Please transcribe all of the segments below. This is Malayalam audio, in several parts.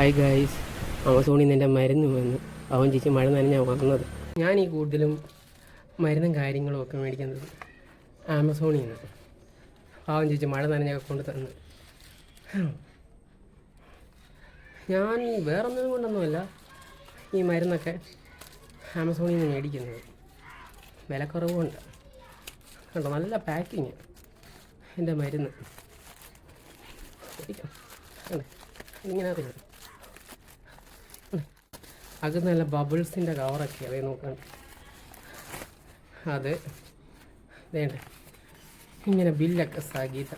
ഹായ് ഗായ്സ്, ആമസോണിൽ നിന്ന് എൻ്റെ മരുന്ന് വന്നു. അവൻ ചേച്ചി മഴ നനഞ്ഞാണ് വന്നത്. ഞാൻ ഈ കൂടുതലും മരുന്നും കാര്യങ്ങളും ഒക്കെ മേടിക്കുന്നത് ആമസോണിൽ നിന്ന്. അവൻ ചേച്ചി മഴ നനഞ്ഞൊക്കെ കൊണ്ട് തന്നു. ഞാൻ വേറൊന്നും കൊണ്ടൊന്നുമല്ല ഈ മരുന്നൊക്കെ ആമസോണിൽ നിന്ന് മേടിക്കുന്നത്. വിലക്കുറവുണ്ട് കണ്ടോ, നല്ല പാക്കിങ് എൻ്റെ മരുന്ന്. ഇങ്ങനെ അറിയാം, അത് നല്ല ബബിൾസിൻ്റെ കവറൊക്കെ അതേ നോക്കാൻ. അത് വേണ്ട ഇങ്ങനെ ബില്ലൊക്കെ സാഗീത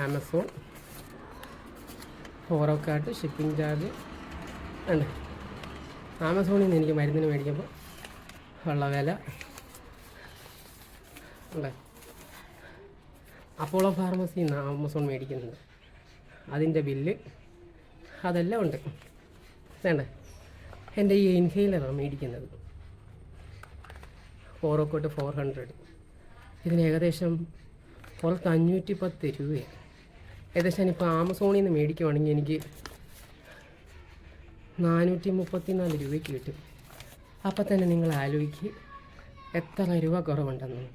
ആമസോൺ ഫോറോക്കാട്ട് ഷിപ്പിംഗ് ചാർജ് ഉണ്ട്. ആമസോണിൽ നിന്ന് എനിക്ക് മരുന്നിന് മേടിക്കുമ്പോൾ ഉള്ള വില ഉണ്ട്. അപ്പോളോ ഫാർമസിയിൽ നിന്ന് ആമസോൺ മേടിക്കുന്നുണ്ട്, അതിൻ്റെ ബില്ല് അതെല്ലാം ഉണ്ട്. വേണ്ട എൻ്റെ ഈ ഇൻഹെയിലറാണ് മേടിക്കുന്നത്, ഫോറോക്കോട്ട് 400. ഇതിന് ഏകദേശം പുറത്ത് 510 രൂപയാണ്. ഏകദേശം ഇപ്പോൾ ആമസോണിൽ നിന്ന് മേടിക്കുവാണെങ്കിൽ എനിക്ക് 434 രൂപയ്ക്ക് കിട്ടും. അപ്പം തന്നെ നിങ്ങൾ ആലോചിക്ക് എത്ര രൂപ കുറവുണ്ടെന്ന്.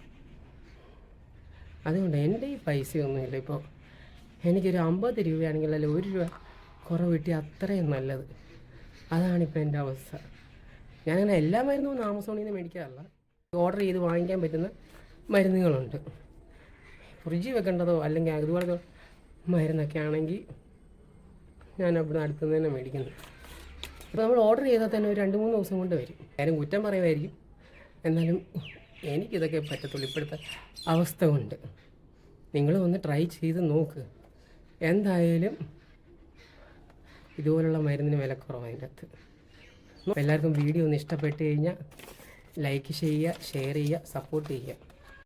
അതുകൊണ്ട് എൻ്റെ ഈ പൈസയൊന്നുമില്ല. ഇപ്പോൾ എനിക്കൊരു 50 രൂപയാണെങ്കിൽ അല്ല 1 രൂപ കുറവ് കിട്ടി അത്രയും നല്ലത്. അതാണിപ്പോൾ എൻ്റെ അവസ്ഥ. ഞാനങ്ങനെ എല്ലാ മരുന്നും ആമസോണിൽ നിന്ന് മേടിക്കാറില്ല. ഓർഡർ ചെയ്ത് വാങ്ങിക്കാൻ പറ്റുന്ന മരുന്നുകളുണ്ട്. ഫ്രിഡ്ജിൽ വെക്കേണ്ടതോ അല്ലെങ്കിൽ അതുപോലെ മരുന്നൊക്കെ ആണെങ്കിൽ ഞാൻ അവിടെ അടുത്തുനിന്ന് തന്നെ മേടിക്കുന്നത്. ഇപ്പോൾ നമ്മൾ ഓർഡർ ചെയ്താൽ തന്നെ ഒരു 2-3 ദിവസം കൊണ്ട് വരും. കാര്യം കുറ്റം പറയുമായിരിക്കും, എന്നാലും എനിക്കിതൊക്കെ പറ്റത്തുള്ളൂ ഇപ്പോഴത്തെ അവസ്ഥ കൊണ്ട്. നിങ്ങൾ ഒന്ന് ട്രൈ ചെയ്ത് നോക്ക്. എന്തായാലും ഇതുപോലുള്ള മരുന്നിന് വിലക്കുറവ് അതിൻ്റെ അകത്ത്. എല്ലാവർക്കും വീഡിയോ ഒന്ന് ഇഷ്ടപ്പെട്ട് കഴിഞ്ഞാൽ ലൈക്ക് ചെയ്യുക, ഷെയർ ചെയ്യുക, സപ്പോർട്ട് ചെയ്യുക.